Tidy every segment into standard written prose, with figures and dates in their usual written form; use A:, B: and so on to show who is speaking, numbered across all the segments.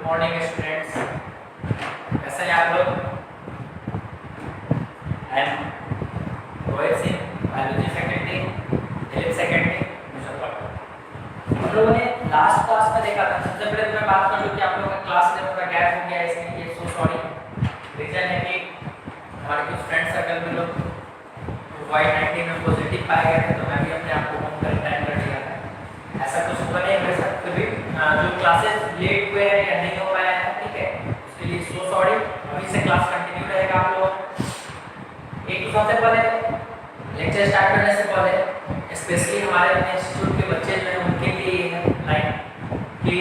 A: Morning students, कैसे हैं आप लोग? I am Rohit Singh, biology faculty, 11th secondary Muzaffarpur. हम लोगों ने लास्ट क्लास में देखा था, सबसे पहले तो मैं बात कर लूँ कि आप लोगों का क्लास लेने का गैप हो गया है, इसके लिए सो सॉरी। रीज़न है कि हमारे कुछ फ्रेंड सर्कल में लोग कोविड-19 में पॉजिटिव पाए गए थे, तो मैं भी अपने आप को होम क्वारंटाइन कर लिया था। ऐसा कुछ हुआ नहीं मेरे साथ, फिर भी जो क्लासेस लेट हुए हैं या नहीं हो पाया है, ठीक है, उसके लिए सो सॉरी। अभी से क्लास कंटिन्यू रहेगा आप लोग। एक तो सबसे पहले लेक्चर स्टार्ट करने से पहले स्पेशली हमारे अपने इंस्टीट्यूट के बच्चे जो हैं उनके लिए ये है लाइन कि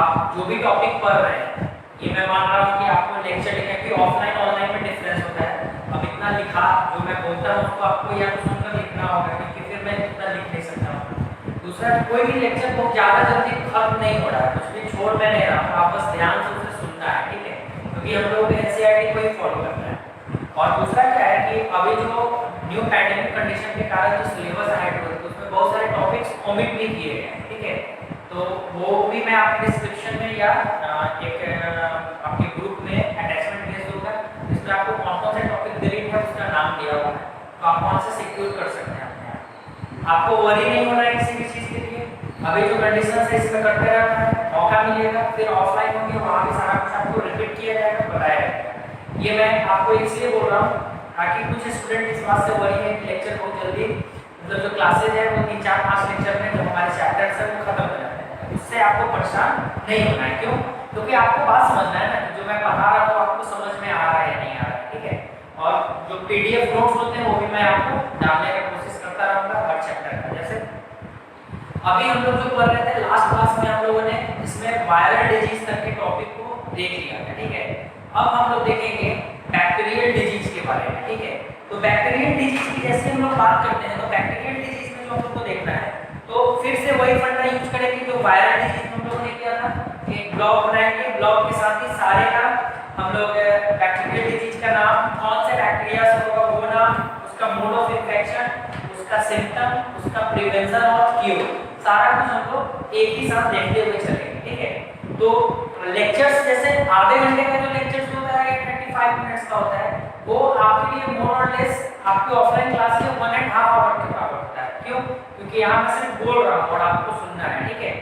A: आप जो भी टॉपिक पढ़ रहे हैं, ये मैं मान रहा हूँ कि आपको लेक्चर लिखने की ऑफलाइन ऑनलाइन में डिफरेंस होता है। अब इतना लिखा जो मैं बोलता हूँ उसको आपको या तो सुनकर लिखना होगा, क्योंकि फिर मैं इतना लिख नहीं सकता हूँ। दूसरा, कोई भी लेक्चर बहुत ज़्यादा जल्दी खत्म नहीं हो रहा है, कुछ भी छोड़ मैं नहीं रहा हूँ, आप बस ध्यान से उसे सुनना है, ठीक है, क्योंकि हम लोग NCERT को ही फॉलो करना है। और दूसरा क्या है कि अभी जो न्यू पैंडेमिक कंडीशन के कारण जो सिलेबस ऐड हुआ है उसमें बहुत सारे टॉपिक्स ओमिट भी किए गए हैं, ठीक है, तो वो भी मैं आपके डिस्क्रिप्शन में या एक आपके ग्रुप में अटैचमेंट भेज दूंगा, जिसमें आपको कौन कौन से टॉपिक डिलीट है उसका नाम दिया हुआ है, तो आप वहाँ से सिक्योर कर सकते हैं अपने आप। आपको वरी नहीं होना है किसी भी चीज़ के लिए। अभी जो कंडीशन है इसमें करते रहना है, मौका मिलेगा फिर ऑफलाइन होंगे, वहाँ भी सारा कुछ आपको रिपीट किया जाएगा, बताया जाएगा। ये मैं आपको इसलिए बोल रहा हूँ ताकि कुछ स्टूडेंट इस बात से वरी है कि लेक्चर बहुत जल्दी, मतलब जो क्लासेज है वो 3, 4, 5 लेक्चर में जो हमारे चैप्टर्स है वो खत्म हो जाते हैं। उससे आपको परेशान नहीं होना है। क्यों? क्योंकि आपको बात समझना है ना, जो मैं पढ़ा रहा हूँ आपको समझ में आ रहा है या नहीं आ रहा है, ठीक है। और जो PDF नोट्स होते हैं वो भी मैं आपको डालने की कोशिश करता रहूँगा हर चैप्टर का। जैसे अभी हम लोग जो पढ़ रहे थे लास्ट क्लास में, हम लोगों ने इसमें वायरल डिजीज तक के टॉपिक को देख लिया है, ठीक है। अब हम लोग देखेंगे बैक्टीरियल डिजीज के बारे में, ठीक है। तो बैक्टीरियल डिजीज की जैसे हम लोग बात करते हैं, तो बैक्टीरियल डिजीज में जो हम लोग को देखना है, तो फिर से वही फंडा यूज करेंगे जो वायरल डिजीज हम लोगों ने किया था। एक ब्लॉक बनाएंगे, ब्लॉक के साथ ही सारे का हम लोग बैक्टीरियल डिजीज का नाम, कौन से बैक्टीरिया से होगा वो नाम, उसका मोड ऑफ इन्फेक्शन, उसका सिम्टम, उसका प्रिवेंशन और क्योर, सारा कुछ हम लोग एक ही साथ देखते हुए चलेंगे, ठीक है। तो लेक्चर्स जैसे आधे घंटे का जो लेक्चर्स होता है 25 मिनट्स का होता है, वो आपके लिए मोर और लेस आपकी ऑफलाइन क्लास के 1.5 आवर के बराबर होता है। क्यों? क्योंकि यहाँ मैं सिर्फ बोल रहा हूँ और आपको सुनना है, ठीक है।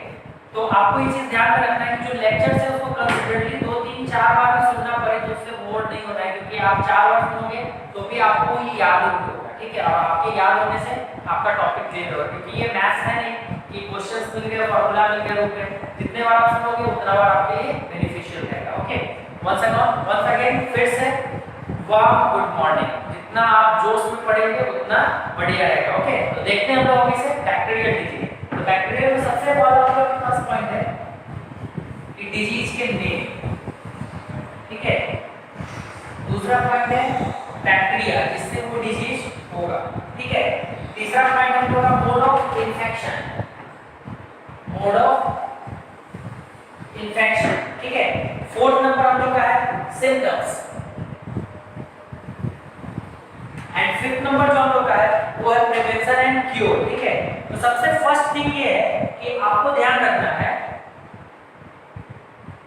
A: तो आपको ये चीज ध्यान में रखना है कि जो लेक्चर्स है उसको कंसिडरली 2, 3, 4 बार भी सुनना पड़े तो उससे बोर नहीं होना है, क्योंकि आप 4 बार सुनोगे तो भी आपको ये याद होगा, ठीक है। और आपके याद होने से आपका टॉपिक क्लियर होगा, क्योंकि ये मैथ्स है नहीं कि क्वेश्चंस मिल गए, फार्मूला मिल गया रूप में, जितने बार आप सुनोगे उतना बार आपके लिए बेनिफिशियल रहेगा। ओके, वंस अगेन फिर से वार्म गुड मॉर्निंग। जितना आप जोश में पढ़ेंगे उतना बढ़िया रहेगा। ओके, तो देखते हैं हम लोग अभी से बैक्टीरियल डिजीज। तो बैक्टीरियल में सबसे पहला हम लोग के पास पॉइंट है कि डिजीज के नेम, ठीक है। दूसरा पॉइंट है बैक्टीरिया जिससे वो डिजीज होगा, ठीक है। तीसरा पॉइंट हम लोग का mode of infection, mode of infection, ठीक है। फोर्थ नंबर हम लोग का है सिम्टम्स, एंड फिफ्थ नंबर जो हम लोग का है वो है प्रिवेंशन एंड क्योर, ठीक है। तो सबसे फर्स्ट थिंग ये है कि आपको ध्यान रखना है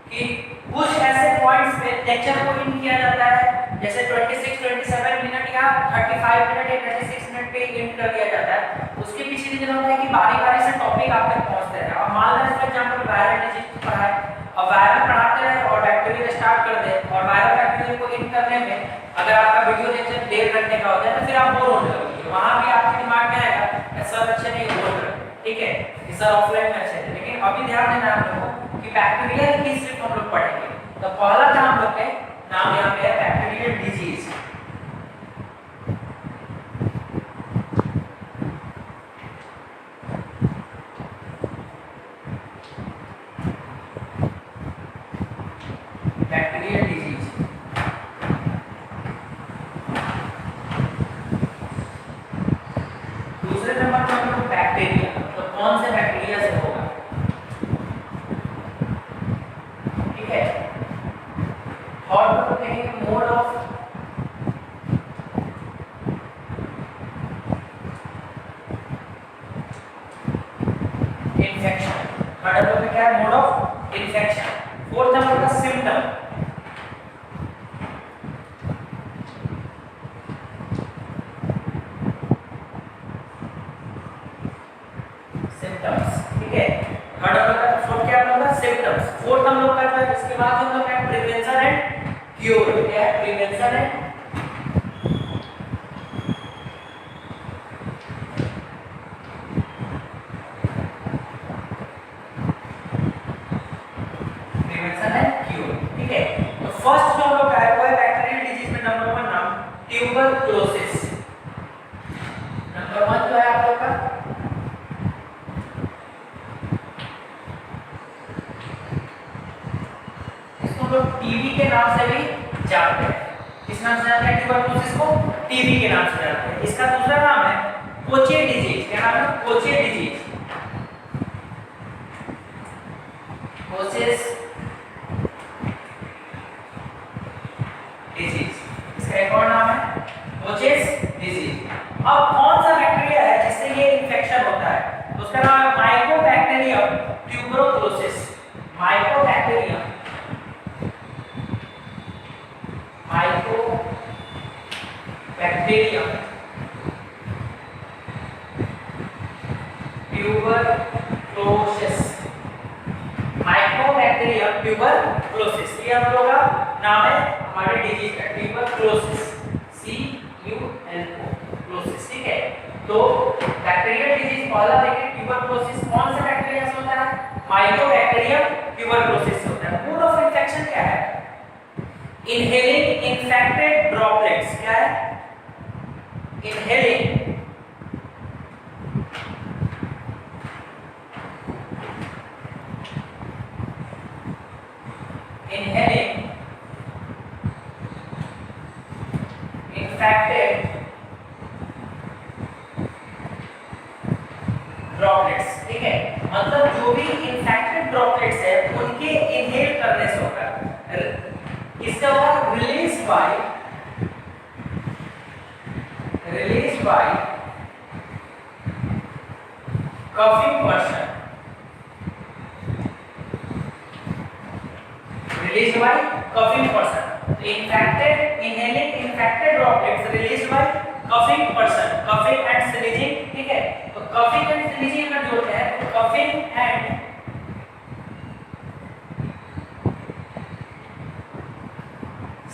A: कि कुछ ऐसे पॉइंट्स पे लेक्चर को इन किया जाता है, जैसे 26-27 मिनट या 35 मिनट या 36 मिनट पे इन कर दिया जाता है। उसके पीछे रीजन होता है कि बारी-बारी से टॉपिक आप तक पहुंचते हैं। अब मान लो फॉर एग्जांपल वायरल डिजीज पढ़ा है, अब वायरल पढ़ाते रहे और बैक्टीरियल स्टार्ट कर दे, और वायरल बैक्टीरियल को इन करने में अगर आपका वीडियो लेक्चर 1.5 घंटे का होता है तो फिर आप बोर होने लगोगे। वहां भी आपके दिमाग में आएगा सर अच्छे नहीं बोल रहे, ठीक है, कि सर ऑफलाइन में अच्छे थे। लेकिन अभी ध्यान देना है आप लोगों को कि बैक्टीरियल की सिर्फ हम लोग पढ़ेंगे। तो पहला था हम लोग के नाम यहाँ पे है बैक्टीरियल डिजीज। बैक्टीरियल डिजीज, दूसरे नंबर पर हम लोग बैक्टीरिया, तो कौन से बैक्टीरिया से होगा, ठीक है। और हम लोग देखेंगे मोड ऑफ क्या है, mode of infection. Fourth number का सिम्टम, सिम्टम्स, ठीक है। थर्ड नंबर का फोर्थ क्या होगा, सिम्टम्स। फोर्थ हम लोग का जो है, इसके बाद हम लोग का प्रिवेंशन एंड क्योर, क्या है, प्रिवेंशन एंड फर्स्ट जो हम लोग का है वो है बैक्टीरियल डिजीज में नंबर 1 नाम ट्यूबरक्लोसिस। नंबर 1 जो है आप लोग का इसको हम लोग टीबी के नाम से भी जानते हैं। किस नाम से जानते हैं ट्यूबरक्लोसिस को? टीबी के नाम से जानते हैं। इसका दूसरा नाम है कोचे डिजीज। क्या नाम है? कोचे डिजीज। कोचेस डिजीज, इसका एक और नाम है कोचेस डिजीज। अब कौन सा बैक्टीरिया है जिससे ये इन्फेक्शन होता है? तो उसका नाम है Mycobacterium tuberculosis. Mycobacterium tuberculosis. Mycobacterium tuberculosis, ये हम लोग का नाम है हमारे डिजीज का, ट्यूबरक्लोसिस, CULO क्लोसिस, ठीक है। तो बैक्टीरियल डिजीज पहला देखिए, ट्यूबरक्लोसिस कौन से बैक्टीरिया से होता है? माइकोबैक्टीरियम ट्यूबरक्लोसिस से होता है। मोड ऑफ इन्फेक्शन क्या है? Inhaling infected droplets. क्या है? इनहेलिंग infected droplets, ठीक है। मतलब जो भी infected droplets है उनके inhale करने से होगा। इसका होगा released by coughing person, released by coughing person। inhaling infected droplets released by coughing person, coughing and sneezing, ठीक है। तो coughing and sneezing में जो होता है, तो coughing and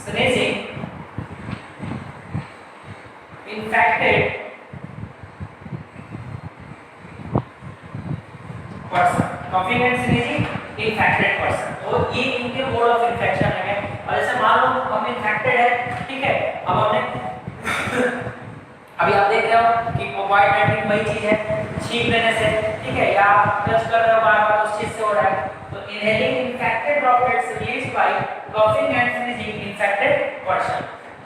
A: sneezing infected person, coughing and sneezing infected person। तो ये इनके मोड ऑफ इन्फेक्शन है। और जैसे मान लो हम इन्फेक्टेड है, ठीक है, अब हमने अभी आप देख रहे हो कि कोविड-19 वही चीज है, छींक लेने से, ठीक है, या टच कर रहे हो बार-बार उस चीज से हो रहा है। तो inhaling infected droplets released by coughing and sneezing infected person.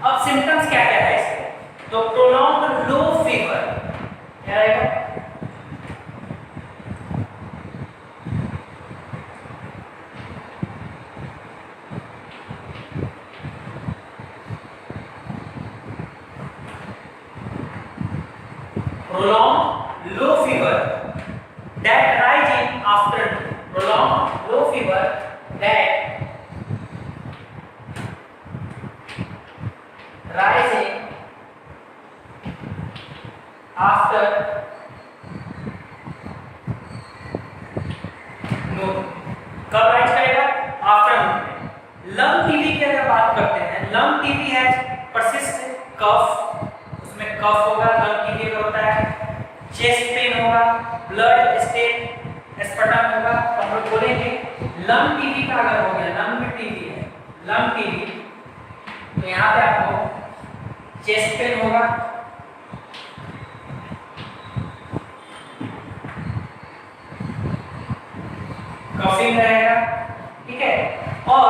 A: अब सिम्टम्स क्या-क्या है इसके? तो प्रोलॉन्ग्ड लो फीवर, क्या रहेगा? prolonged low fever that rising afternoon, prolonged low fever that rising after noon। कब राइज करेगा? आफ्टरनून में। लंग टीबी की अगर बात करते हैं, लंग टीबी है परसिस्ट कफ, उसमें कफ होगा, लंग टीबी अगर होता है, चेस्ट पेन होगा, ब्लड स्टेन स्पटम होगा। तो हम लोग बोलेंगे लंग टीबी का अगर हो गया, लंग में टीबी है, लंग टीबी, तो यहाँ पे आपको चेस्ट पेन होगा, कफिंग रहेगा, ठीक है। और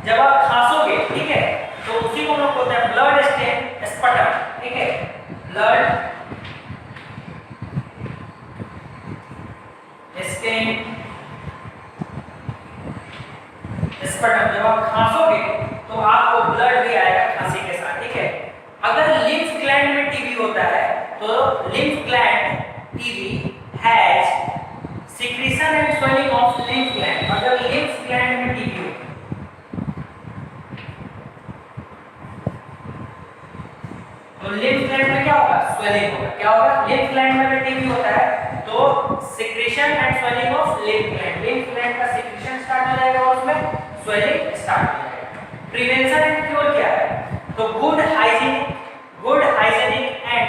A: जब आप खांसोगे, ठीक है, तो उसी को हम लोग बोलते हैं ब्लड स्टेन स्पटम, ठीक है, ब्लड स्टेन स्पटम। जब आप खांसोगे तो आपको ब्लड भी आएगा खांसी के साथ, ठीक है। अगर लिम्फ ग्लैंड में टीबी होता है तो lymph gland TB has secretion and swelling of lymph swelling होगा। क्या होगा? लिम्फ ग्लैंड में भी टीबी होता है तो secretion and swelling of lymph gland का सिक्रेशन स्टार्ट हो जाएगा और उसमें स्वेलिंग स्टार्ट हो जाएगा। प्रिवेंशन एंड क्योर क्या है? तो good hygienic and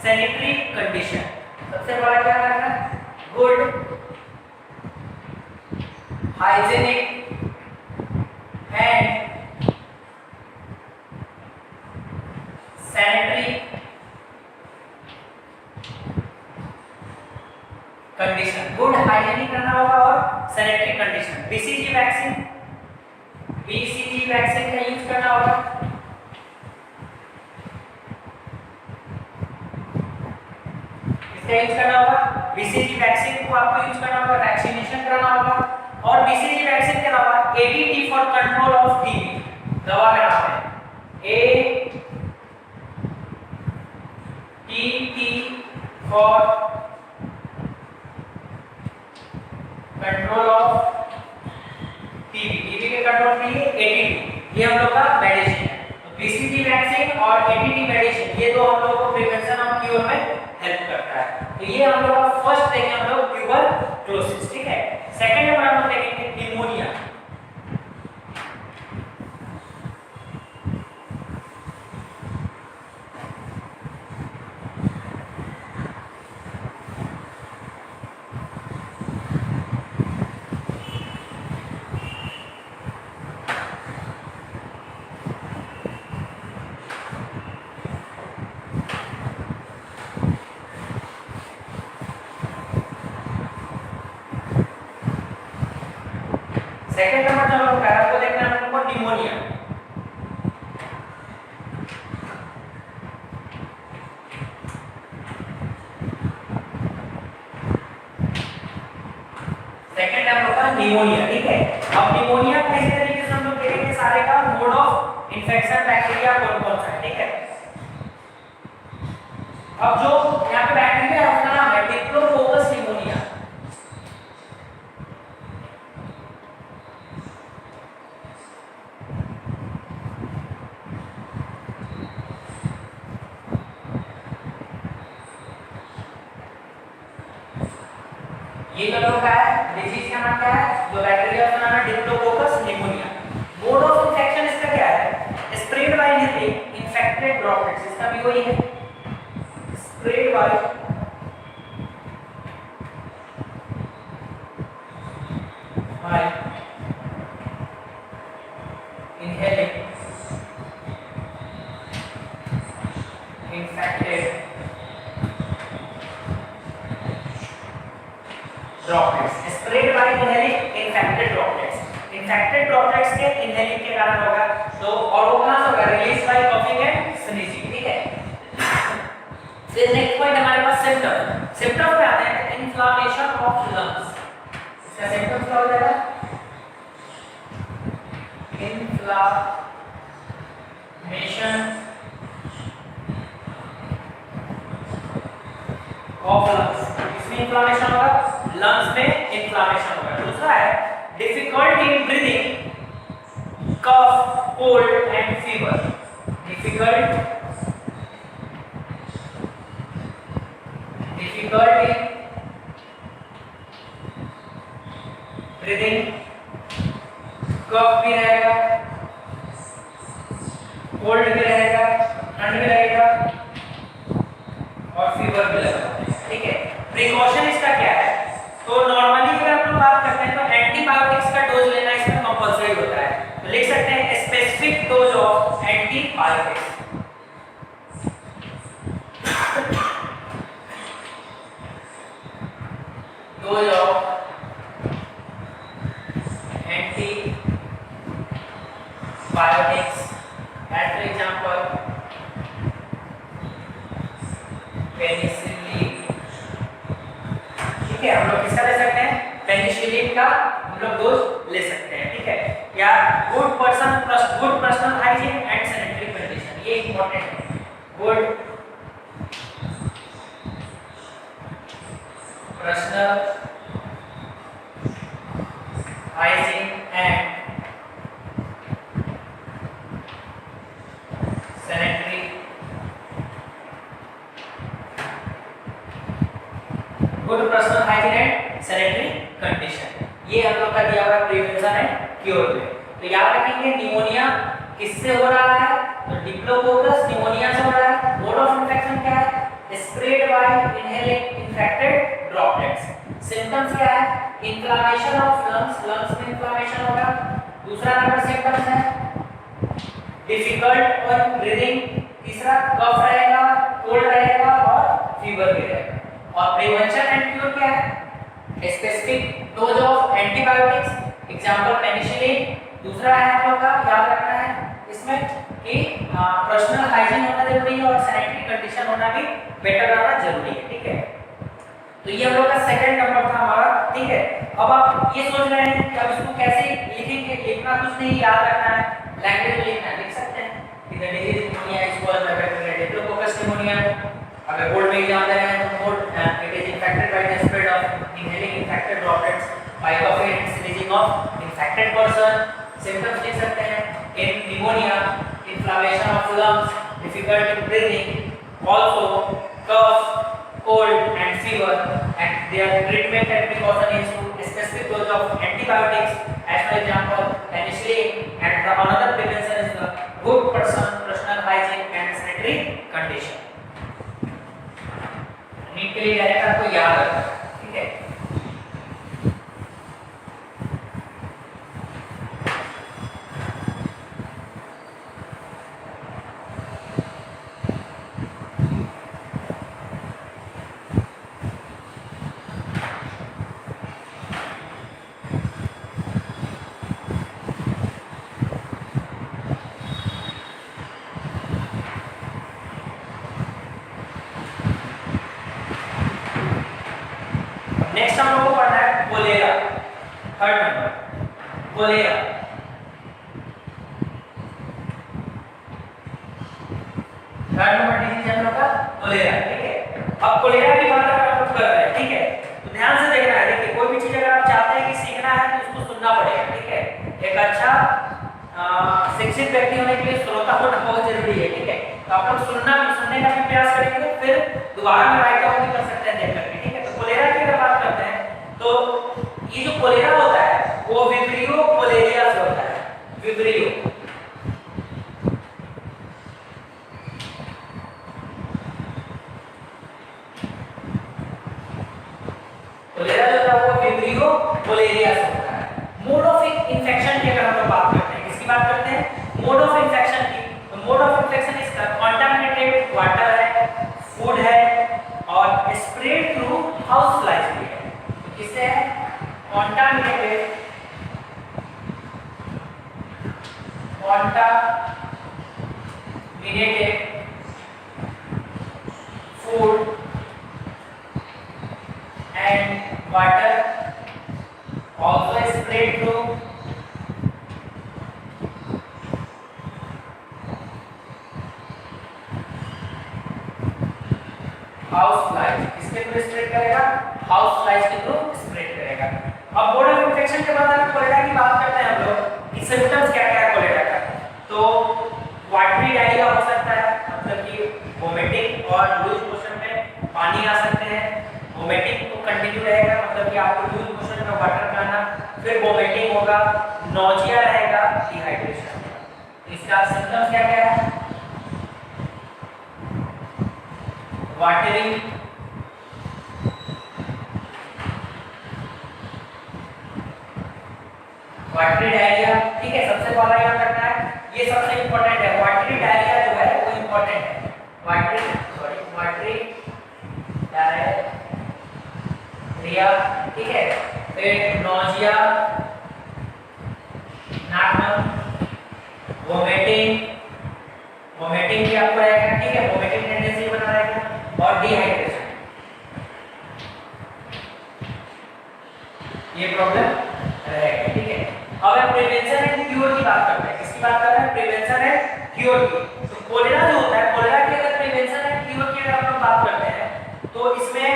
A: sanitary condition. सबसे बड़ा क्या करना है? Good hygienic and sanitary condition. Good hygienic करना होगा और सैनिटरी कंडीशन। बीसीजी वैक्सीन का यूज करना होगा। इसका यूज करना होगा। बीसीजी वैक्सीन को आपको यूज करना होगा, वैक्सीनेशन कराना होगा। और बीसीजी वैक्सीन के अलावा ADT for control of TB दवा का नाम है ATT for control of TB के कंट्रोल के लिए एटीटी ये हम लोग का मेडिसिन है। तो बीसीजी वैक्सीन और एटीटी मेडिसिन ये दो हम लोग को प्रिवेंशन और क्योर में हेल्प करता है। तो ये हम लोग का फर्स्ट देखेंगे हम लोग ट्यूबरक्लोसिस, ठीक है। सेकंड नंबर हम लोग देखेंगे निमोनिया। सेकंड नंबर जो हम लोग पैरा को देखना है हम लोग को निमोनिया। सेकंड नंबर का निमोनिया, ठीक है। अब निमोनिया किस तरीके से हम लोग देखेंगे सारे का मोड ऑफ इन्फेक्शन बैक्टीरिया कौन-कौन सा है, ठीक है। अब जो यहाँ पे बैक्टीरिया है उसका नाम है डिप्लोकोकस निमोनिया। ये जो लोग का है डिजीज का नाम क्या है? जो बैक्टीरिया का नाम है diplococcus pneumonia. Mode of infection इसका क्या है? स्प्रेड बाय इन्फेक्टेड ड्रॉपलेट्स, इसका भी वही है spread by inhaling infected droplets, spread by inhaling infected droplets। infected droplets के inhaling के कारण होगा तो और वो कहां से होगा? Release by coughing and sneezing, ठीक है। फिर नेक्स्ट पॉइंट हमारे पास सिम्टम पे आते हैं। इन्फ्लेमेशन ऑफ लंग्स, इसका सिम्टम क्या हो जाएगा? Inflammation of lungs. इसमें इन्फ्लेमेशन होगा, लंग्स में इन्फ्लेमेशन होगा। दूसरा है difficulty in breathing, cough, cold and fever. Difficult in breathing, cough भी रहेगा, कोल्ड भी रहेगा, ठंड भी रहेगा और फीवर भी लगेगा, ठीक है। प्रिकॉशन इसका क्या है? तो नॉर्मली अगर आप लोग बात करते हैं तो एंटीबायोटिक्स का डोज लेना इसमें कंपलसरी होता है। तो लिख सकते हैं specific dose of antibiotics. Dose of antibiotics at example penicillin, ठीक है। हम लोग किसका ले सकते हैं? पेनिसिलिन का हम लोग डोज ले सकते हैं, ठीक है। या good personal hygiene and sanitary condition, ये इंपॉर्टेंट है। Good personal hygiene and sanitary ये हम लोग का दिया हुआ प्रिवेंशन एंड क्योर में। तो याद रखेंगे निमोनिया किससे हो रहा है, तो डिप्लोकोकस निमोनिया से हो रहा है। मोड ऑफ इन्फेक्शन क्या है, spread by inhaling infected droplets. Symptoms क्या है, इन्फ्लेमेशन ऑफ लंग्स, लंग्स में इन्फ्लेमेशन होगा। दूसरा नंबर सिम्टम्स है डिफिकल्ट और ब्रीदिंग। तीसरा कफ रहेगा, कोल्ड रहेगा और फीवर भी रहेगा। और प्रिवेंशन एंड क्योर क्या है, specific dose of antibiotics, example penicillin. दूसरा है हम लोग का याद रखना है इसमें कि पर्सनल हाइजीन होना जरूरी है और सैनिटरी कंडीशन होना भी बेटर रहना जरूरी है, ठीक है। तो ये हम लोग का सेकंड नंबर था हमारा, ठीक है। अब आप ये सोच रहे हैं कि अब इसको कैसे लिखेंगे, लिखना कुछ नहीं, याद रखना है, लैंग्वेज में लिखना है, लिख सकते हैं कि the disease pneumonia is caused by bacteria diplococcus pneumonia. अगर बोर्ड में एग्जाम दे रहे हैं तो board it is infected by the spread of inhaling infected droplets by coughing and sneezing of infected person. Symptoms लिख सकते हैं in pneumonia, inflammation of lungs, difficulty in breathing, also cough, cold and fever, and their treatment and precaution is to specific dose of antibiotics, as for example penicillin, and the another prevention is the good personal hygiene and sanitary condition. NEET के लिए direct आपको याद रखना है, ठीक है। Next हम लोग को पढ़ना है cholera, third number cholera. Third number disease हम लोग का कोलेरा, ठीक है। अब कोलेरा की बात अगर हम लोग कर रहे हैं, ठीक है, तो ध्यान से देखना है। देखिए कोई भी चीज अगर आप चाहते हैं कि सीखना है तो उसको सुनना पड़ेगा, ठीक है। एक अच्छा शिक्षित व्यक्ति होने के लिए श्रोता होना बहुत जरूरी है, ठीक है। तो आप लोग सुनने का भी प्रयास करेंगे, फिर दोबारा में राइट डाउन भी कर सकते हैं देख करके, ठीक है। तो कोलेरा की अगर बात करते हैं तो ये जो कोलेरा होता है वो विब्रियो कोलेरिया से होता है, विब्रियो। कोलेरा जो था वो विब्रियो कोलेरिया से होता है। मोड ऑफ इन्फेक्शन की अगर हम लोग बात करते हैं, किसकी बात करते हैं, मोड ऑफ इन्फेक्शन की। तो मोड ऑफ इन्फेक्शन इसका कंटामिनेटेड वाटर है, फूड है और स्प्रेड थ्रू हाउस फ्लाइज भी है। तो किससे है, contaminated food and water also spread through house flies. किसके थ्रू स्प्रेड करेगा, हाउस फ्लाइज के थ्रू स्प्रेड करेगा। अब मोड ऑफ इन्फेक्शन के बाद अगर कोलेरा की बात करते हैं हम लोग कि सिम्टम्स क्या क्या है कोलेरा का, तो वाटरी डायरिया हो सकता है, मतलब कि वोमिटिंग और लूज मोशन में पानी आ सकते हैं। वोमिटिंग तो कंटिन्यू रहेगा, मतलब कि आपको लूज मोशन में वाटर करना, फिर वोमिटिंग होगा, नोजिया रहेगा, डिहाइड्रेशन। इसका सिम्टम्स क्या क्या है, वाटरी, वाटरी डायरिया, ठीक है। सबसे पहला याद रखना है, ये सबसे इंपॉर्टेंट है, वाटरी डायरिया जो है वो इंपॉर्टेंट है। वाटरी डायरिया, ठीक है। फिर नोजिया, नाक, वोमिटिंग भी आपको रहेगा, ठीक है, वोमिटिंग टेंडेंसी बना रहेगा और डिहाइड्रेशन, ये प्रॉब्लम रहेगा, ठीक है। अब हम प्रिवेंशन एंड क्योर की बात करते हैं। किसकी बात कर रहे हैं, प्रिवेंशन एंड क्योर की। तो कोलेरा जो होता है, कोलेरा की अगर प्रिवेंशन एंड क्योर की अगर हम बात करते हैं तो इसमें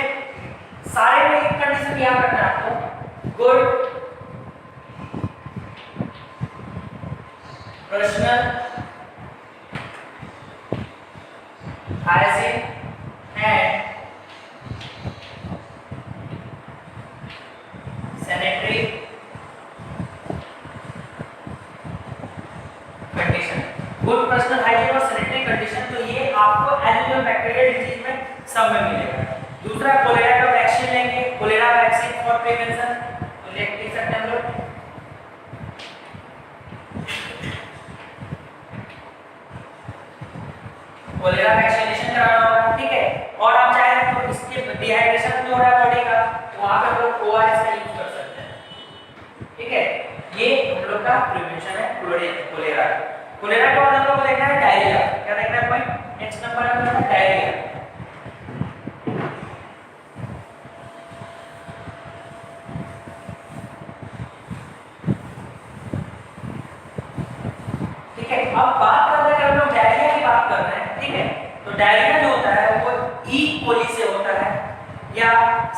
A: सारे में एक कंडीशन याद रखना है आपको, good personal hygiene and sanitary good personal hygiene और सैनिटरी कंडीशन, तो ये आपको एनुअल बैक्टीरियल डिजीज में सब में मिलेगा। दूसरा कोलेरा का वैक्सीन लेंगे, कोलेरा वैक्सीन फॉर प्रिवेंशन, तो लिख सकते हैं हम लोग कोलेरा वैक्सीनेशन कराना होगा, ठीक है। और आप चाहे तो इसके डिहाइड्रेशन जो हो रहा है बॉडी का, वहां पे हम लोग ओआरएस का यूज कर सकते हैं, ठीक है। ये हम लोग का प्रिवेंशन है कोलेरा। कोलेरा के बाद हम लोग को देखना है डायरिया। क्या देखना है पॉइंट नेक्स्ट नंबर है हमारा डायरिया। ठीक है, अब बात कर रहे हैं हम लोग डायरिया की बात कर रहे हैं, ठीक है। तो डायरिया जो होता है वो ई कोली से होता है या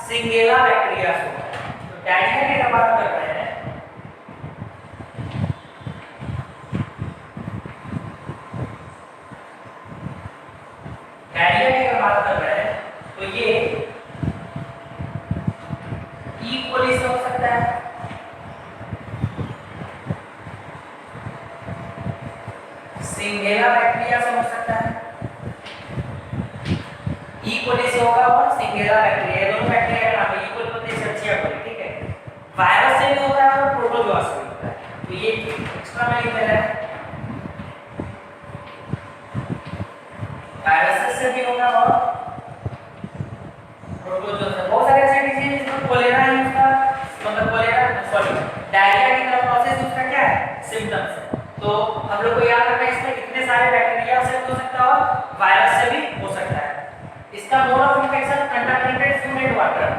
A: सिंगेला बैक्टीरिया से होता है। तो डायरिया की अगर बात कर रहे हैं, डायरिया की अगर बात कर रहे हैं तो ये ई कोली से हो सकता है, सिंगेला बैक्टीरिया से हो सकता है, ई कोली से होगा और सिंगेला बैक्टीरिया, दोनों बैक्टीरिया का नाम है। ई कोली होते हैं सर्चिया कोली, ठीक है। वायरस से भी होता है और प्रोटोजोआ से भी होता है, तो ये एक्स्ट्रा में लिख देना है। वायरस से भी होगा और प्रोटोजोआ से। बहुत सारे ऐसे डिजीज जिसमें कोलेरा है, उसका मतलब कोलेरा सॉरी डायरिया की तरह प्रोसेस उसका क्या है सिम्टम्स है। तो हम लोग को याद रखना है इसमें कितने सारे बैक्टीरिया से हो सकता है और वायरस से भी हो सकता है। इसका mode of infection contaminated food and water,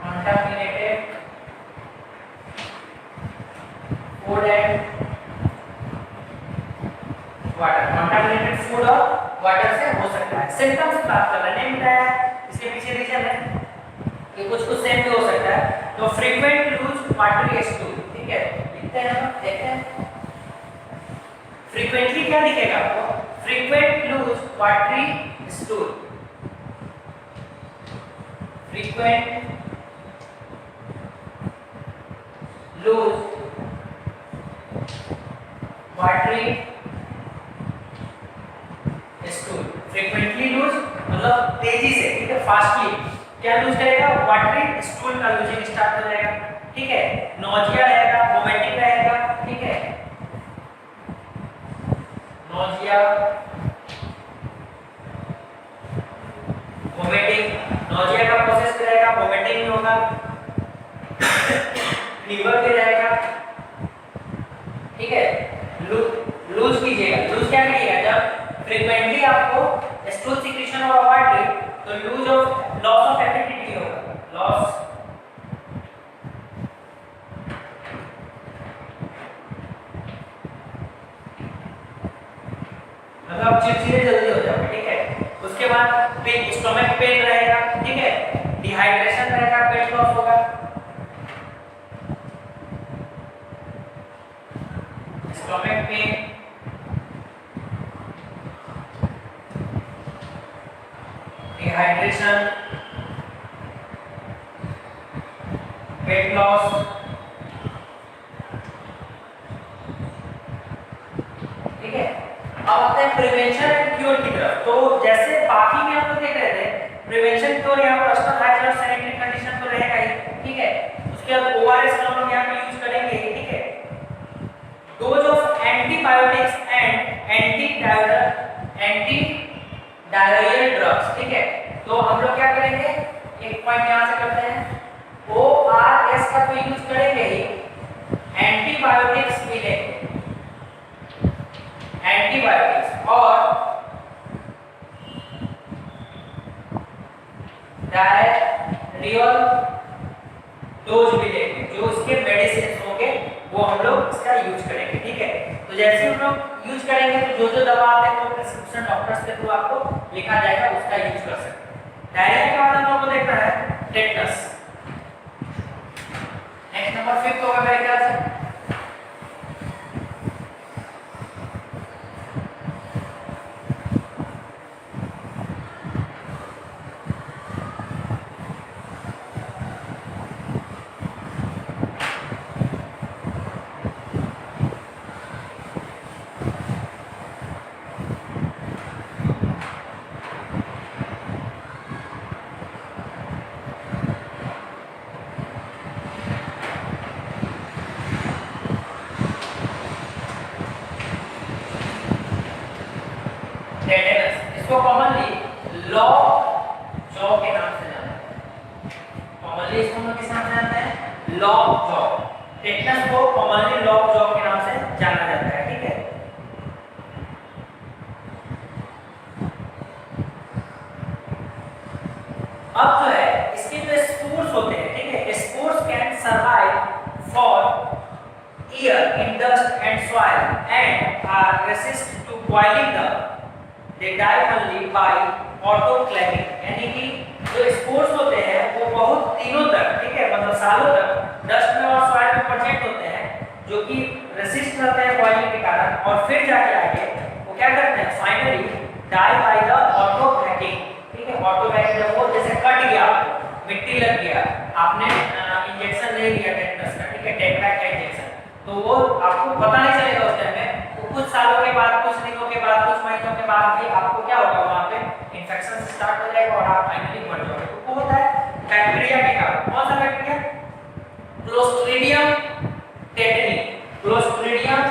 A: contaminated food and water, contaminated food और वाटर से हो सकता है। सिम्टम्स की बात कर रहे हैं, नहीं बताया इसके पीछे रीजन है कि कुछ कुछ सेम भी हो सकता है। तो फ्रीक्वेंट लूज वाटरी स्टूल, ठीक है, लिखते हैं हम, देखते हैं फ्रीक्वेंटली क्या लिखेगा आपको, frequent loose watery stool, frequent loose watery stool. Frequently loose मतलब तेजी से, ठीक है, फास्टली क्या लूज करेगा, वाटरी स्टूल का लूजिंग स्टार्ट हो जाएगा, ठीक है। नोजिया रहेगा, वोमिटिंग रहेगा, ठीक है, नोजिया वोमिटिंग, नोजिया का प्रोसेस भी रहेगा, वोमिटिंग भी होगा, फीवर भी रहेगा, ठीक है। लूज कीजिएगा, लूज क्या करिएगा जब फ्रीक्वेंटली आपको स्टूल सिक्रीशन और वाटरी, तो loose of loss of affinity होगा, लॉस मतलब चिड़चिड़े जल्दी हो जाओगे, ठीक है। उसके बाद पेन, स्टमक पेन रहेगा, ठीक है, डिहाइड्रेशन रहेगा, वेट लॉस होगा, stomach pain, dehydration, weight loss, ठीक है। अब आते हैं प्रिवेंशन एंड क्योर की तरफ। तो जैसे बाकी में हम लोग देख रहे थे प्रिवेंशन क्योर, यहाँ पर पर्सनल हाइजीन और सैनिटरी कंडीशन तो रहेगा ही, ठीक है। उसके बाद ओआरएस का हम लोग यहाँ पे यूज करेंगे, ठीक है। Dose of antibiotics and anti diarrhoeal drugs, ठीक है। तो हम लोग क्या करेंगे, एक पॉइंट यहाँ से करते हैं, ओआरएस का तो यूज करेंगे ही, एंटीबायोटिक्स भी लेंगे, एंटीबायोटिक्स और डायरियल डोज भी लेंगे, जो इसके मेडिसिन होंगे वो हम लोग इसका यूज करेंगे, ठीक है। तो जैसे हम लोग यूज करेंगे तो जो दवा आते हैं वो प्रिस्क्रिप्शन डॉक्टर्स के थ्रू आपको लिखा जाएगा, उसका यूज कर सकते हैं। डायरिया के बाद हम लोग को देखना है टेटनस। नेक्स्ट नंबर 5 होगा मेरे ख्याल से। इसको कॉमनली लॉक जॉ के नाम से जानते हैं। कॉमनली इसको हम किस नाम से जानते हैं? Lock jaw. टेटनस को कॉमनली लॉक जॉ के नाम से जाना जाता है, ठीक है। अब जो है इसके जो स्पोर्स होते हैं, ठीक है, spores can survive for year in dust and soil and are resist to boiling the they die only by autoclaving. यानी कि जो स्पोर्स होते हैं वो बहुत दिनों तक, ठीक है, मतलब सालों तक डस्ट में और सॉइल में प्रेजेंट होते हैं, जो कि रेसिस्ट करते हैं बॉइलिंग के कारण, और फिर जाके आगे वो क्या करते हैं? Finally die by the autoclaving, ठीक है। ऑटोक्लेविंग जब वो जैसे कट गया, मिट्टी लग गया, आपने इंजेक्शन नहीं लिया टेटनस का, ठीक है, टेटनैक का इंजेक्शन, तो वो आपको पता नहीं चलेगा उस टाइम में। तो कुछ सालों के बाद, कुछ दिनों के बाद, कुछ महीनों के बाद भी आपको क्या होगा? वहां पे इन्फेक्शन स्टार्ट हो जाएगा और आप फाइनली मर जाओगे। तो वो होता है बैक्टीरिया के कारण। कौन सा bacteria? Clostridium tetani. Clostridium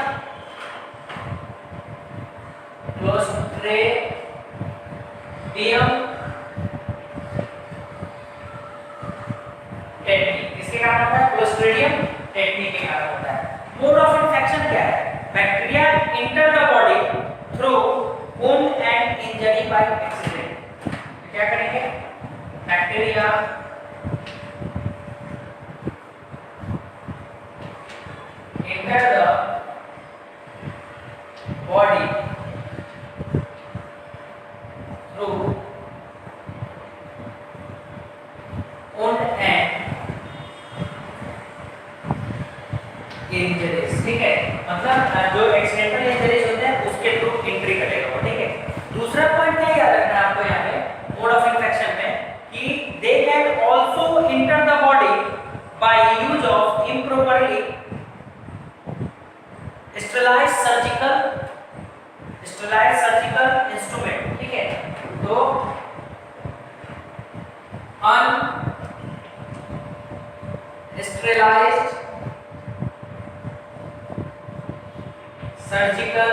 A: tetani किसके कारण होता है? क्लोस्ट्रीडियम टेटनी के कारण होता है। मोड ऑफ इन्फेक्शन क्या है? Bacteria enter the body through wound and injury by accident. क्या करेंगे? Bacteria enter the body through wound and injuries, ठीक है, मतलब जो एक्सीडेंटल इंजरीज होते हैं उसके थ्रू एंट्री करेगा वो, ठीक है। दूसरा पॉइंट क्या याद रखना है आपको यहाँ पे मोड ऑफ इन्फेक्शन में, कि they can also enter the body by use of improperly sterilised surgical instrument, ठीक है। तो अनस्टेरिलाइज्ड सर्जिकल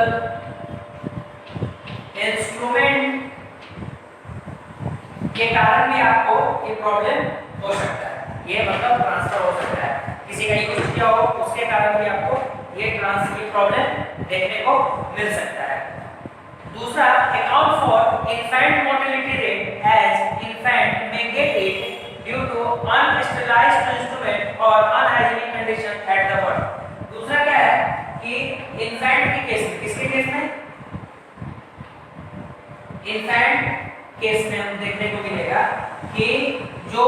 A: इंस्ट्रूमेंट के कारण भी आपको ये प्रॉब्लम हो सकता है, ये मतलब ट्रांसफर हो सकता है। किसी का यूज किया हो उसके कारण भी आपको ये ट्रांसफर की प्रॉब्लम देखने को मिल सकता है। दूसरा, account for infant mortality rate as infant may get it due to unsterilised instrument or unhygienic condition at the birth. दूसरा क्या है कि इन्फेंट के केस में, किसके केस में? इन्फेंट केस में हम देखने को मिलेगा कि जो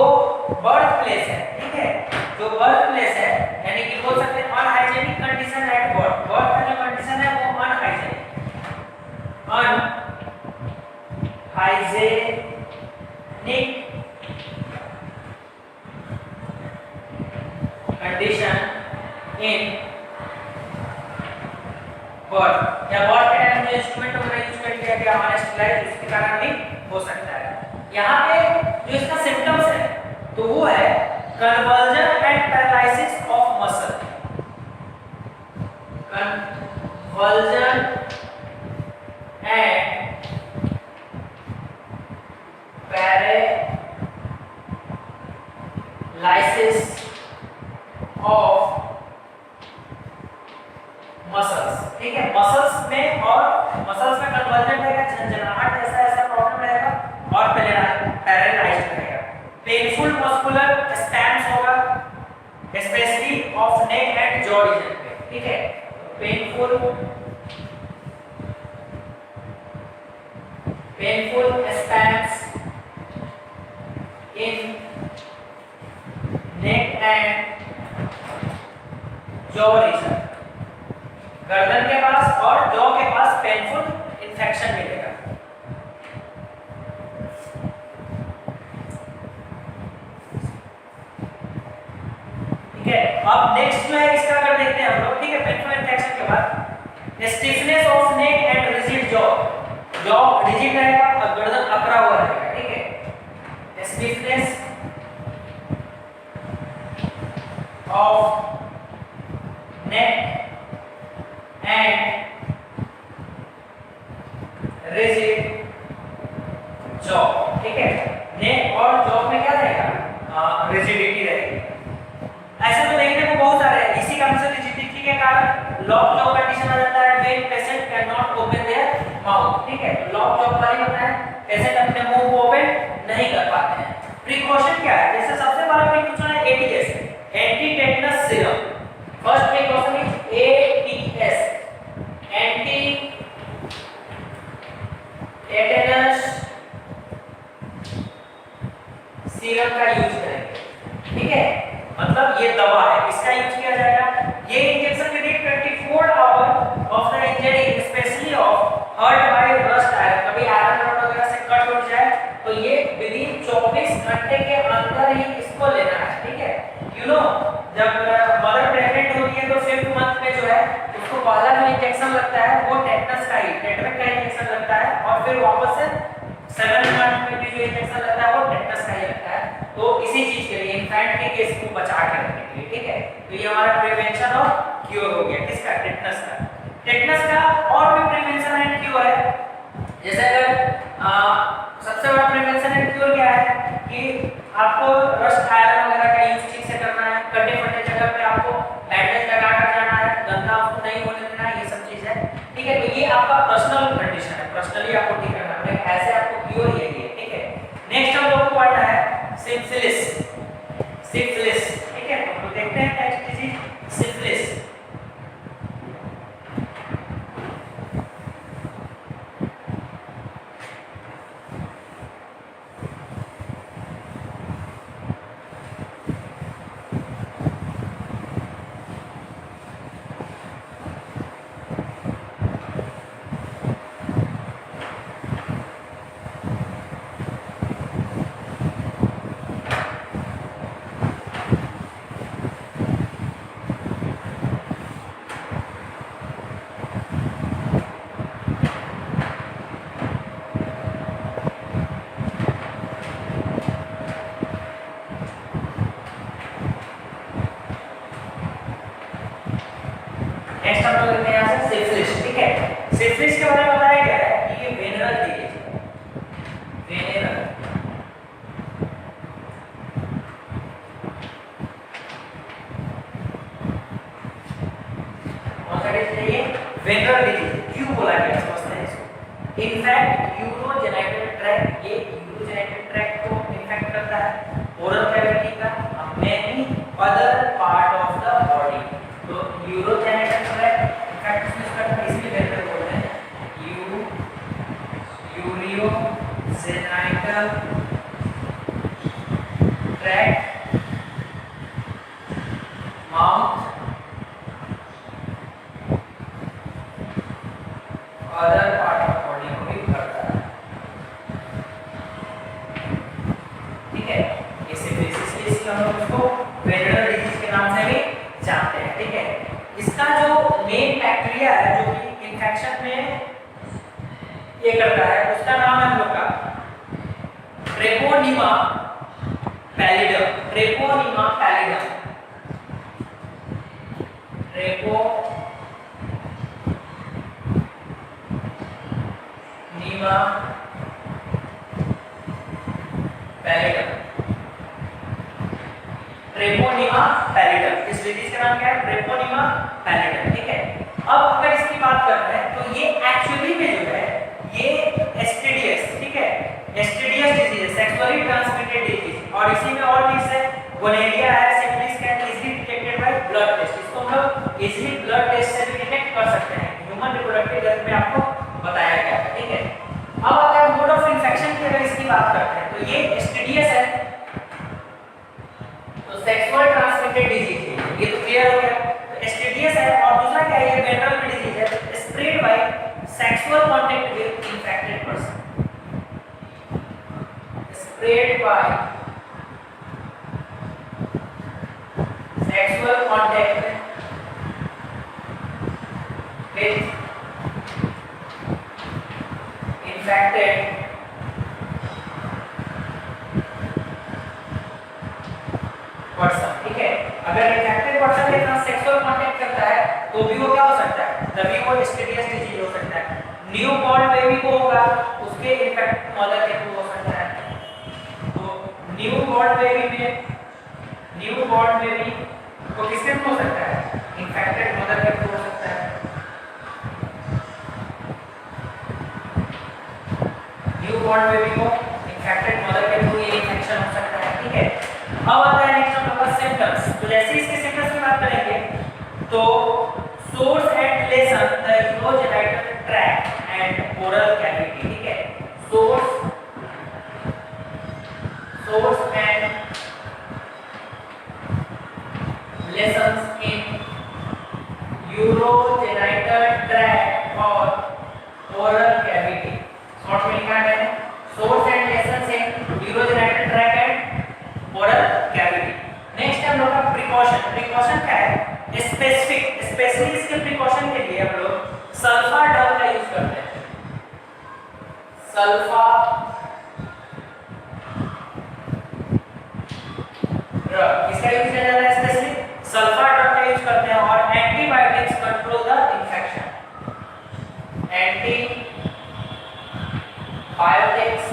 A: बर्थ प्लेस है, ठीक है, जो बर्थ प्लेस है, यानी कि बोल सकते हैं unhygienic condition at birth. Birth का जो कंडीशन है वो अनहाइजीनिक कंडीशन इन बर्थ, या बर्थ के टाइम जो इंस्ट्रूमेंट वगैरह यूज कर किया गया अनस्टेरिलाइज्ड, उसके कारण भी हो सकता है। यहाँ पे जो इसका सिम्टम्स है तो वो है conversion and paralysis of muscle, conversion and paralysis of muscles, ठीक है। मसल्स में और मसल्स में कन्वर्जन रहेगा, झंझनाहट जैसा ऐसा प्रॉब्लम रहेगा और पैरालाइज्ड रहेगा। पेनफुल मस्कुलर स्पैम्स होगा specially of neck and jaw region पे, ठीक है। Painful spasms in neck and jaw region, गर्दन के पास और जॉ के पास पेनफुल इन्फेक्शन मिलेगा। ठीक है, अब नेक्स्ट जो है इसका अगर देखते हैं हम लोग, ठीक है, पेनफुल इन्फेक्शन के बाद stiffness of neck and rigid jaw, jaw rigid रहेगा और गर्दन अकड़ा हुआ रहेगा, ठीक है। Stiffness of neck and rigid job, ठीक है। ने और जॉब में क्या रहेगा, रिजिडिटी रहेगी। ऐसे तो देखने को बहुत सारे हैं। इसी कारण से रिजिडिटी के कारण लॉक जॉब कंडीशन आ जाता है, when patient can not open their mouth, ठीक है। लॉक जॉब वाली होता है, पेशेंट अपने मुंह को ओपन नहीं कर पाते हैं। प्रिकॉशन क्या है, जैसे सबसे बड़ा प्रिकॉशन है ATS, anti tetanus serum. First precaution is ATS, anti tetanus serum का यूज करेंगे, ठीक है। मतलब ये दवा है, इसका यूज किया जाएगा। ये injection with 24 hour of the injury, specially of hurt by rust iron. कभी आयरन रॉड वगैरह से कट उठ जाए तो ये विद इन 24 घंटे के अंदर ही इसको लेना है, ठीक है। यू नो जब मदर प्रेग्नेंट होती है तो 5th मंथ में जो है उसको पहला जो इंजेक्शन लगता है वो टेटनस का ही, टेटनस का इंजेक्शन लगता है, और फिर वापस से 7th मंथ में भी जो इंजेक्शन लगता है वो टेटनस का ही लगता है। तो इसी चीज के लिए, इन्फेंट के केस को बचा के रखने के लिए, ठीक है। तो ये हमारा प्रिवेंशन और क्योर हो गया, किसका, टेटनस का। टेटनस का और भी प्रिवेंशन एंड क्योर है। जैसे अगर सबसे बड़ा प्रिवेंशन एंड क्योर क्या है कि आपको रस्ट आयरन वगैरह का यूज ठीक से करना है, कटे फटे जगह पे आपको बैंडेज लगा कर जाना है, गंदा उसको नहीं होने देना है, ये सब चीज है, ठीक है। तो ये आपका पर्सनल कंडीशन है, पर्सनली आपको ठीक करना है, ऐसे आपको क्योर यही है, ठीक है। नेक्स्ट हम लोग को पढ़ना है सिफिलिस, सिफिलिस, ठीक है। तो देखते हैं नेक्स्ट डिजीज सिफिलिस। नेक्स्ट हम लोग देखते हैं यहाँ से सिफिलिस, ठीक है। सिफिलिस के बारे में बताया गया है कि ये वेनरल डिजीज है, वेनरल, कौन सा डिजीज है ये, वेनरल डिजीज। क्यों बोला गया समझते हैं इसको। इनफैक्ट यूरोजेनिटल ट्रैक्ट, ये यूरोजेनिटल ट्रैक्ट को इन्फेक्ट करता है, ओरल कैविटी का, many other part of the body. तो यूरोजेनिटल ट्रैक्ट इन्फेक्ट करता है, इसलिए वेनरल बोलते हैं। Urogenital tract, mouth, other part of body को भी करता है, ठीक है। ये सिफिलिस के इसलिए हम लोग इसको वेनरल डिजीज के नाम से भी जानते हैं, ठीक है। इसका जो मेन बैक्टीरिया है जो कि इन्फेक्शन में ये करता है, उसका नाम है हम लोग का Treponema pallidum, Treponema pallidum, Treponema pallidum, Treponema pallidum. इस डिजीज का नाम क्या है, ट्रेपोनिमा पैलिडम, ठीक है। अब अगर इसकी बात करते हैं तो ये एक्चुअली में जो है ये एसटीडीएस, ठीक है, एसटीडीएस डिजीज है, सेक्सुअली ट्रांसमिटेड डिजीज। और इसी में और चीज है, गोनेरिया है, syphilis can easily detected by blood test. इसको हम लोग इजीली ब्लड टेस्ट से भी डिटेक्ट कर सकते हैं, ह्यूमन रिप्रोडक्टिव हेल्थ में आपको बताया गया है, ठीक है। अब अगर मोड ऑफ इन्फेक्शन की अगर इसकी बात करते हैं तो ये एसटीडीएस है, तो सेक्सुअल ट्रांसमिटेड डिजीज है, ये तो क्लियर हो गया। तो एसटीडीएस है, और दूसरा क्या है, ये वेनरल डिजीज है, spread by sexual contact with infected person, spread by sexual contact with infected person, ठीक है। अगर इन्फेक्टेड पर्सन के साथ सेक्सुअल कांटेक्ट करता है तो भी वो क्या हो सकता है, तभी वो एसटीडीएस डिजीज हो सकता है। न्यू बॉर्न बेबी को होगा, उसके इन्फेक्ट मदर के थ्रू हो सकता है। न्यू बॉर्न बेबी को किसके थ्रू हो सकता है? इन्फेक्टेड मदर के थ्रू हो सकता है। न्यू बॉर्न बेबी को इन्फेक्टेड मदर के थ्रू ये इन्फेक्शन हो सकता है, ठीक है। अब आता है नेक्स्ट नंबर सिम्टम्स। तो जैसे इसके सिम्टम्स की बात करेंगे तो source and lesson the urogenital tract and oral cavity, ठीक है। Source and lessons in urogenital tract और ओरल कैविटी। शॉर्ट में लिखा है source and lessons in urogenital tract and oral cavity. Next हम लोग का प्रिकॉशन। प्रिकॉशन क्या है? स्पेसिफिक, स्पेशली इसके प्रिकॉशन के लिए हम लोग सल्फा ड्रग का यूज करते हैं। सल्फा ड्रग इसका यूज किया जाता है, स्पेशली सल्फा ड्रग का यूज करते हैं। और antibiotics control the infection. Antibiotics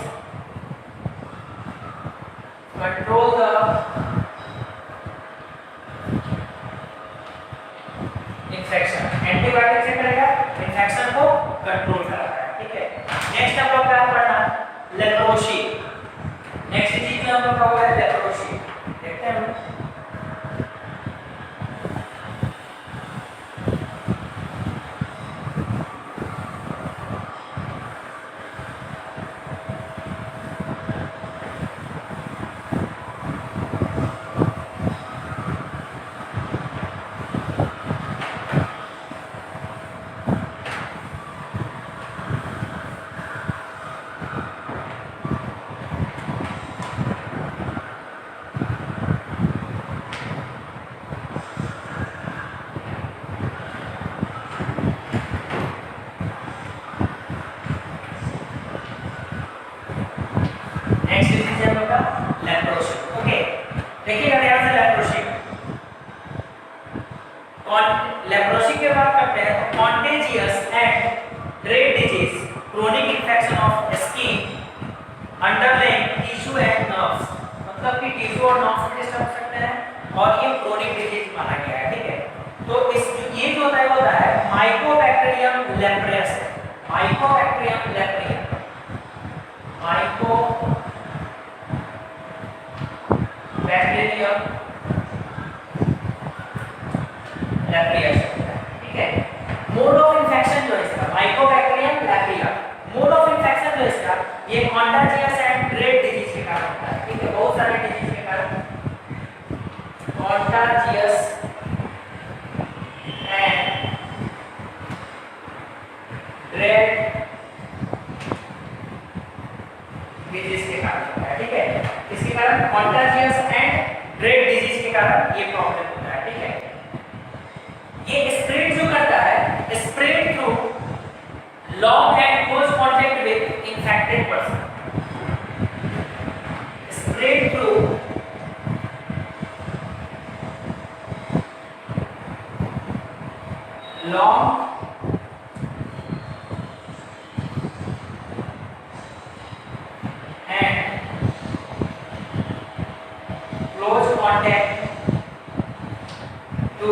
A: control the infection. Antibiotic से करेगा इन्फेक्शन को कंट्रोल कराता है, ठीक है। नेक्स्ट हम लोग क्या पढ़ना? लेप्रोसी। नेक्स्ट चीज में हम लोग का हुआ है लेप्रोसी। देखते हैं हम लोग। नेक्स्ट डिजीज है आपका लेप्रोसी, ओके। देखिएगा ध्यान से लेप्रोसी। लेप्रोसी की बात करते हैं तो contagious and dread disease, chronic infection of skin, underlying tissue and nerves, मतलब कि टिश्यू और नर्व्स में डिस्टर्ब हो सकते हैं और ये क्रोनिक डिजीज माना गया है, ठीक है। तो इस ये जो होता है माइकोबैक्टीरियम लेप्रियस। माइकोबैक्टीरियम लेप्रियस, माइको बैक्टीरियम लेप्रियस, ठीक है। मोड ऑफ इन्फेक्शन जो है इसका माइकोबैक्टीरियम लेप्रिया, मोड ऑफ इन्फेक्शन जो है इसका ये कॉन्टाजियस एंड ड्रेड डिजीज के कारण होता है, ठीक है। बहुत सारे डिजीज के कारण कॉन्टाजियस एंड ड्रेड डिजीज के कारण होता है, ठीक है। इसके कारण कॉन्टाजियस एंड ड्रेड डिजीज के कारण ये प्रॉब्लम होता है, ठीक है। ये स्प्रेड जो करता है, spread through long and close contact with infected person. Spread through long close contact to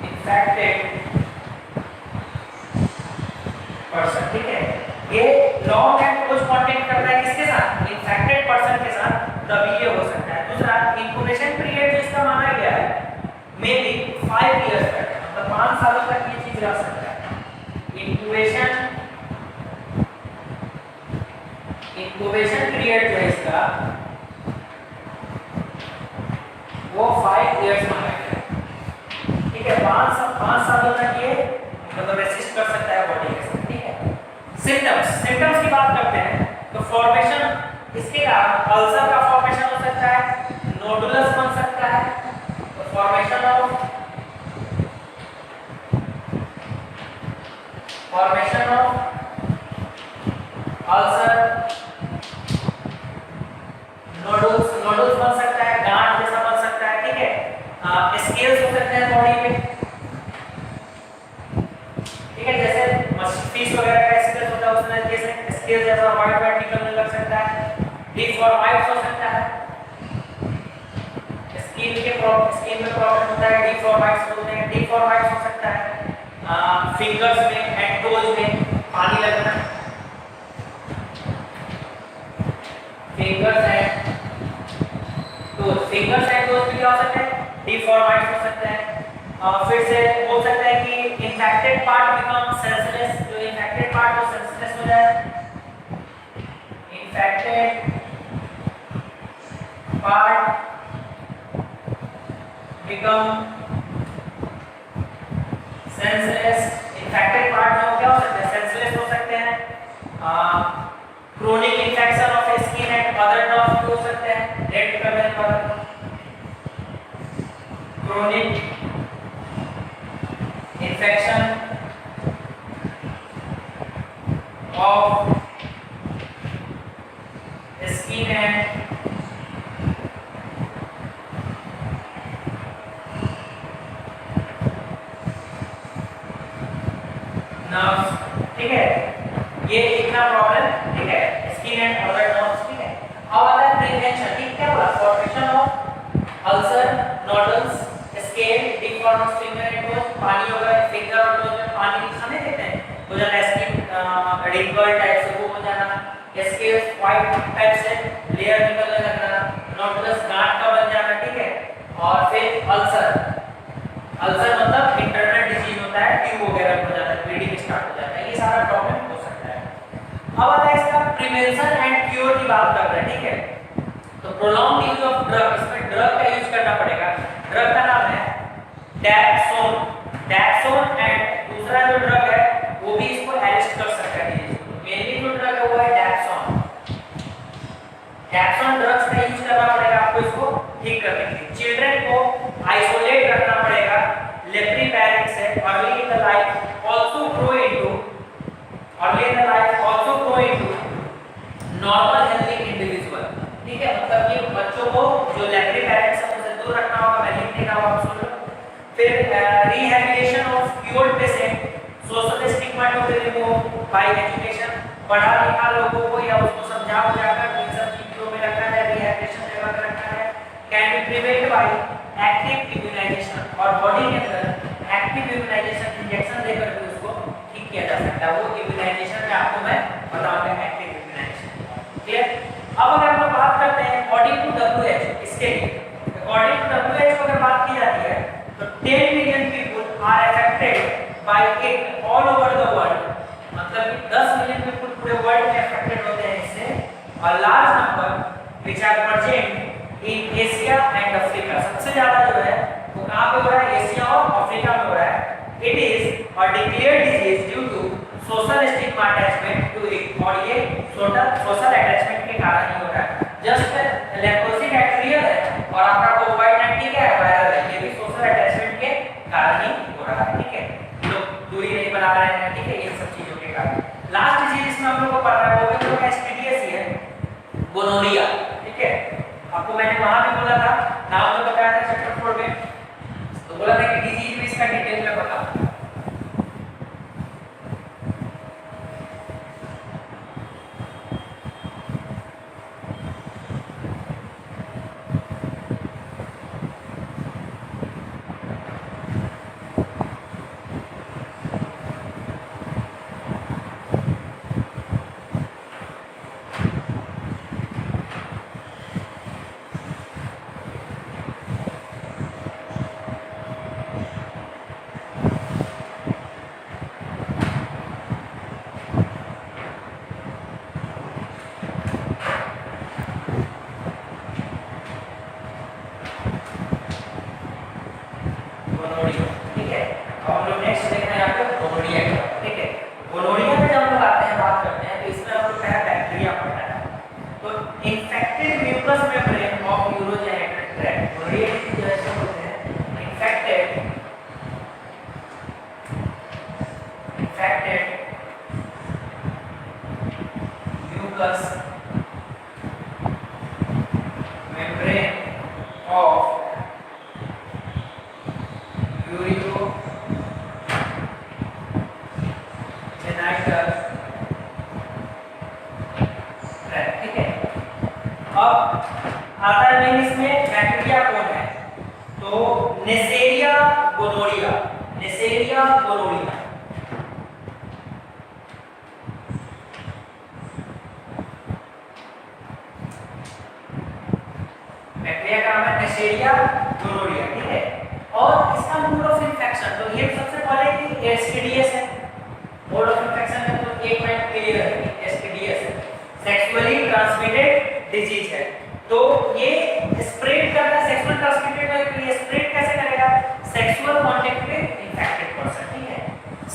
A: infected person, ठीक है। ये लॉन्ग एंड क्लोज कांटेक्ट करता है किसके साथ? इन्फेक्टेड पर्सन के साथ, तभी ये हो सकता है। दूसरा इंक्यूबेशन पीरियड जो इसका माना गया है मे बी 5 इयर्स तक, मतलब 5 सालों तक ये चीज रह सकता है। इंक्यूबेशन पीरियड जो है इसका वो 5 इयर्स माना गया, ठीक है। 5 सालों तक ये मतलब रेसिस्ट कर सकता है बॉडी के साथ, ठीक है। सिम्टम्स की बात करते हैं तो फॉर्मेशन इसके कारण अल्सर का फॉर्मेशन हो सकता है, नोडुलस बन सकता है, तो फॉर्मेशन ऑफ अल्सर, नोडुल्स बन सकता है, गांठ जैसा बन सकता है, ठीक है। स्केल्स हो सकते हैं बॉडी पे, ठीक है। जैसे फिश वगैरह का स्केल्स होता है उसमें जैसे स्केल जैसा व्हाइट निकलने लग सकता डिफॉर्माइट्स हो सकता है, स्किन में प्रॉब्लम होता है, डिफॉर्माइट्स बोलते हैं, डिफॉर्माइट्स हो सकता है फिंगर्स में एंड टोज में पानी लगना, fingers and toes, fingers and toes भी क्या हो सकता है, डिफॉर्माइट्स हो सकता है। फिर से हो सकता है कि इन्फेक्टेड पार्ट बिकम सेंसलेस, जो इन्फेक्टेड पार्ट वो सेंसलेस हो जाए, infected part become senseless, infected part में क्या हो सकते हैं, senseless हो सकते हैं, chronic infection of skin and other nerves हो सकते हैं, red कलर पर chronic infection of skin and nerves, ठीक है, ये इतना प्रॉब्लम, ठीक है, स्किन एंड अदर नर्व्स, ठीक है। अब आता है प्रिवेंशन, ठीक, क्या बोला, formation of ulcer, nodules, scale, deformed finger and toes, पानी वगैरह फिंगर और टोज में पानी खाने देते हैं, हो जाना स्किन रिंकल टाइप से वो हो जाना, स्केल्स व्हाइट टाइप से लेयर निकलने लगना, नोडल्स गांठ का बन जाना, ठीक है, और फिर अल्सर, अल्सर मतलब इंटरनल डिजीज होता है, ट्यूब वगैरह हो जाता है, ब्लीडिंग स्टार्ट हो जाता है, ये सारा प्रॉब्लम हो सकता है। अब आता है इसका प्रिवेंशन एंड क्योर की बात कर रहे हैं, ठीक है। तो प्रोलॉन्ग यूज ऑफ ड्रग, इसमें ड्रग का यूज करना पड़ेगा, ड्रग का नाम है डैप्सोन, डैप्सोन एंड दूसरा जो ड्रग है वो भी इसको अरेस्ट कर सकता है, मेनली जो ड्रग है वो है डैप्सोन, डैप्सोन ड्रग्स का यूज करना पड़ेगा आपको इसको ठीक करने के लिए। चिल्ड्रन को आइसोलेट रखना पड़ेगा लेप्री पैरेंट से, early in the life also grow into, early in the life also grow into normal healthy individual, ठीक है, मतलब कि बच्चों को जो लेप्री पैरेंट से उनसे दूर रखना होगा, मैं लिख देगा आप सुन लो। फिर rehabilitation of cured patient, social stigma to be remove by education, पढ़ा लिखा लोगों को या उसको समझा बुझाकर इन सब चीजों में रखना है, रिहैबिलिटेशन जगह पर रखना है। Can be prevent by active immunisation, और बॉडी के अंदर एक्टिव इम्यूनाइजेशन इंजेक्शन देकर भी उसको ठीक किया जा सकता है, वो इम्यूनाइजेशन में आपको मैं बताऊंगा एक्टिव इम्यूनाइजेशन, क्लियर। अब अगर हम बात करते हैं अकॉर्डिंग टू WHO, इसके लिए अकॉर्डिंग टू WHO अगर बात की जाती है तो 10 million people are affected by it all over the world, मतलब कि 10 मिलियन पीपल पूरे वर्ल्ड में अफेक्टेड होते हैं इससे, और large number which are present in Asia and Africa, सबसे ज्यादा जो है वो कहां पे हो रहा है, एशिया और अफ्रीका में हो रहा है। It is a declared disease due to social stigma attachment to it, और ये सोशल अटैचमेंट के कारण ही हो रहा है। जस्ट लेप्रोसी बैक्टीरियल है और आपका कोविड-19 क्या है, वायरल है, ये भी सोशल अटैचमेंट के कारण ही हो रहा है, ठीक है, लोग दूरी नहीं बना रहे हैं, ठीक है, ये सब चीजों के कारण। लास्ट डिजीज इसमें हम लोग को पढ़ना है वो भी एसटीडीएस ही है, गोनोरिया, ठीक है, आपको मैंने वहां भी बोला था, नाम तो बताया था चैप्टर 4 में, तो बोला था कि डिजीज भी इसका डिटेल में बता। Neisseria gonorrhoea, Neisseria gonorrhoea. Bacteria का नाम है नेसेरिया गोनोरिया, ठीक है। और इसका मोड ऑफ इन्फेक्शन, तो ये सबसे पहले कि एसटीडीएस है, मोड ऑफ इन्फेक्शन है, तो एक पॉइंट क्लियर है कि एसटीडीएस है, सेक्सुअली ट्रांसमिटेड डिजीज है। तो ये स्प्रेड करता है, सेक्सुअल ट्रांसमिटेड है, तो ये स्प्रेड कैसे करेगा? Sexual contact with infected person, ठीक है।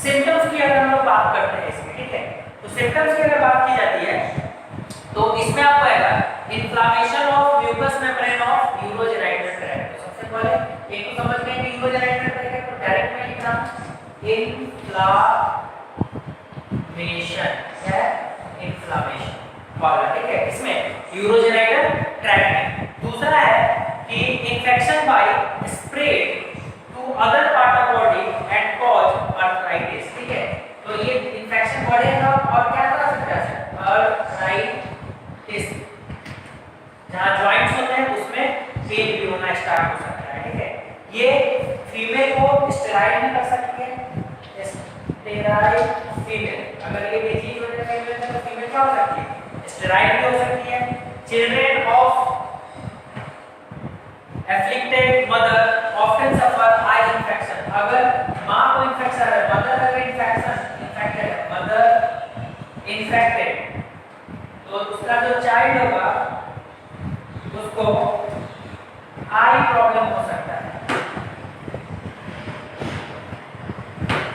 A: सिम्टम्स की अगर हम लोग बात करते हैं इसमें, ठीक है, तो सिम्टम्स की अगर बात की जाती है तो इसमें आपको आएगा inflammation of mucous membrane of urogenital tract. तो सबसे पहले एक तो समझ गए कि यूरोजेनाइटल ट्रैक्ट है, तो डायरेक्ट में लिखना इन्फ्लेमेशन है, इन्फ्लेमेशन वाला, ठीक है, इसमें यूरोजेनाइटल ट्रैक्ट में। दूसरा है कि infection by spread to other part of body and cause arthritis, ठीक है। तो ये इन्फेक्शन बढ़ेगा और क्या कर सकता है? आर्थराइटिस, जहां जॉइंट्स होते हैं उसमें पेन भी होना स्टार्ट हो सकता है, ठीक है। ये फीमेल को स्टेराइल भी कर सकती है, स्टेराइल फीमेल, अगर ये डिजीज हो जाए फीमेल में तो फीमेल क्या हो सकती है? स्टेराइल भी हो सकती है। Children of afflicted mother often suffer eye infection, अगर मां को इन्फेक्शन है, मदर अगर इन्फेक्टेड है, मदर इन्फेक्टेड, तो उसका जो चाइल्ड होगा उसको आई प्रॉब्लम हो सकता है,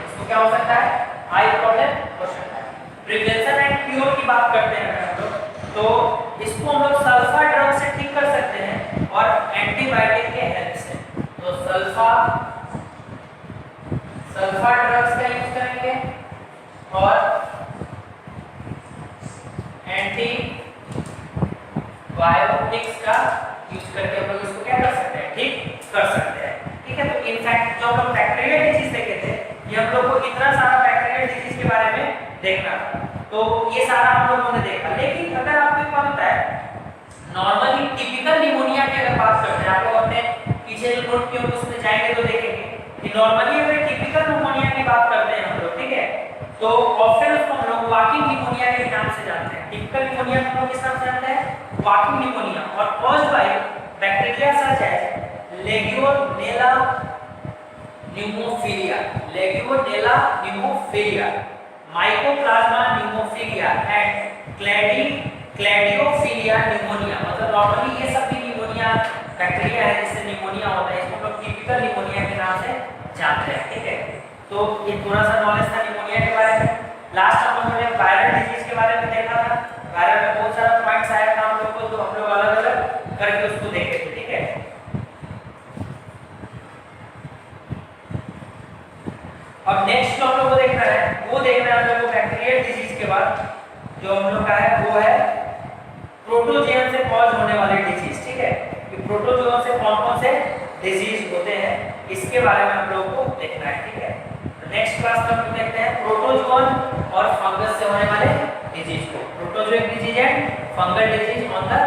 A: उसको क्या हो सकता है? आई प्रॉब्लम हो सकता है। प्रिवेंशन एंड क्योर की बात करते हैं अगर हम लोग, तो इसको हम लोग सल्फा ड्रग से ठीक कर सकते हैं और एंटीबायोटिक के हेल्प से। तो सल्फा ड्रग्स का यूज करेंगे और एंटीबायोटिक्स का यूज करके हम लोग इसको क्या कर सकते हैं? ठीक कर सकते हैं, ठीक है। तो इनफैक्ट जो हम लोग बैक्टीरियल डिजीज देखे थे, ये हम लोग को इतना सारा बैक्टीरियल डिजीज के बारे में देखना था, तो ये सारा हम लोगों ने देखा। लेकिन अगर आपको एक बात होता है, नॉर्मली टिपिकल निमोनिया की अगर बात करते हैं, आप लोग अपने पीछे जो नोट किए उसमें जाएंगे तो देखेंगे कि नॉर्मली अगर टिपिकल निमोनिया की बात करते हैं हम लोग, ठीक है, तो ऑफ्टन उसको हम लोग वॉकिंग निमोनिया के नाम से जानते हैं। टिपिकल निमोनिया को हम लोग किस नाम से जानते हैं? Walking pneumonia, or caused by bacteria such as legionella pneumophila, legionella pneumophila, mycoplasma pneumophila and chlamydophila pneumonia. मतलब नॉर्मली ये सब भी निमोनिया बैक्टीरिया है जिससे निमोनिया होता है, इसको हम लोग टिपिकल निमोनिया के नाम से जानते हैं, ठीक है। तो ये थोड़ा सा नॉलेज था निमोनिया के बारे में। लास्ट हम लोगों ने वायरल डिजीज के बारे में देखा था, वायरल में बहुत सारा पॉइंट्स आया था हम लोग को, तो हम लोग अलग अलग करके उसको देखे थे, ठीक है। अब नेक्स्ट जो हम लोग को देखना है, वो देखना है हम लोग को बैक्टीरियल डिजीज के बाद जो हम लोग का है वो है प्रोटोजोन से कॉज होने वाले डिजीज, ठीक है। कि प्रोटोजोन से कौन कौन से डिजीज होते हैं इसके बारे में हम लोग को देखना है, ठीक है। नेक्स्ट क्लास में हम देखते हैं प्रोटोजोन और फंगस से होने वाले डिजीज को, protozoic disease and fungal disease on the